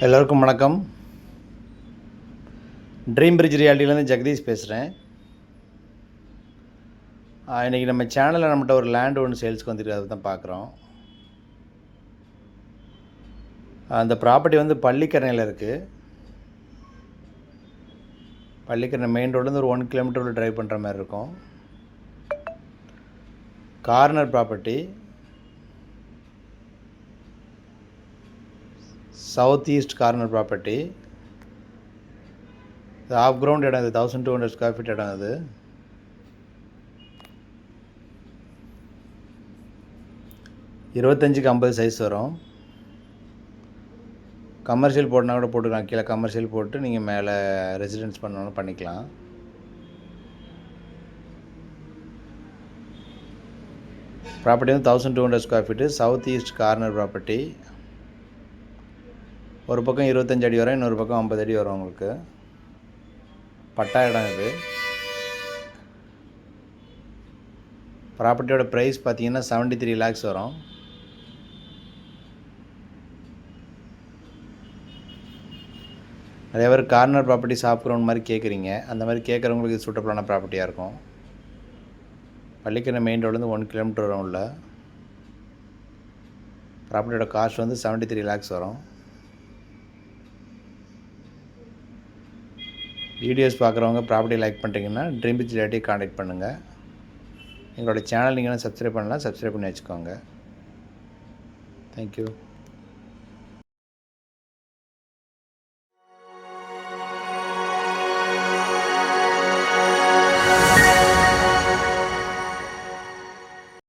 எல்லோருக்கும் வணக்கம். Dream bridge ரியாலிட்டிலேருந்து Jagadish பேசுகிறேன். இன்றைக்கி நம்ம சேனலில் நம்மகிட்ட ஒரு லேண்டு ஒன்று சேல்ஸ்க்கு வந்துருக்கு, அதை தான் பார்க்குறோம். அந்த ப்ராப்பர்ட்டி வந்து பள்ளிக்கரணையில் இருக்குது. பள்ளிக்கரணை மெயின் ரோட்லேருந்து ஒரு 1 கிலோமீட்டர் ட்ரைவ் பண்ணுற மாதிரி இருக்கும். Corner property, south east corner property. இது ஆஃப் கிரவுண்ட் இடம். இது 1200 ஸ்கொயர் ஃபீட் இடம். இது 25x50 சைஸ் வரும். கமர்ஷியல் போட்டுனா கூட போட்டுக்கலாம். கீழே கமர்ஷியல் போட்டு நீங்கள் மேலே ரெசிடென்ஸ் பண்ணணும் பண்ணிக்கலாம். ப்ராப்பர்ட்டி வந்து 1200 square feet, south east corner property. ஒரு பக்கம் 25 அடி வரும், இன்னொரு பக்கம் 50 அடி வரும். உங்களுக்கு பட்டா இடம். இது ப்ராப்பர்ட்டியோட ப்ரைஸ் பார்த்தீங்கன்னா 73 lakhs வரும். நிறைய பேர் கார்னர் ப்ராப்பர்ட்டி ஆஃப் கிரவுண்ட் மாதிரி கேட்குறீங்க. அந்த மாதிரி கேட்குறவங்களுக்கு இது சூட்டபுளான ப்ராப்பர்ட்டியாக இருக்கும். பள்ளிக்கரணை மெயின் ரோட்லேருந்து 1 கிலோமீட்டர் வரும். உள்ள ப்ராப்பர்ட்டியோட காஸ்ட் வந்து 73 lakhs வரும். வீடியோஸ் பார்க்குறவங்க ப்ராப்பர்ட்டி லைக் பண்ணிட்டீங்கன்னா ட்ரீம் பிரிட்ஜ் ரியாலிட்டியை காண்டாக்ட் பண்ணுங்கள். எங்களோட சேனல் நீங்கள் சப்ஸ்கிரைப் பண்ணலாம், சப்ஸ்கிரைப் பண்ணி வச்சுக்கோங்க. தேங்க்யூ.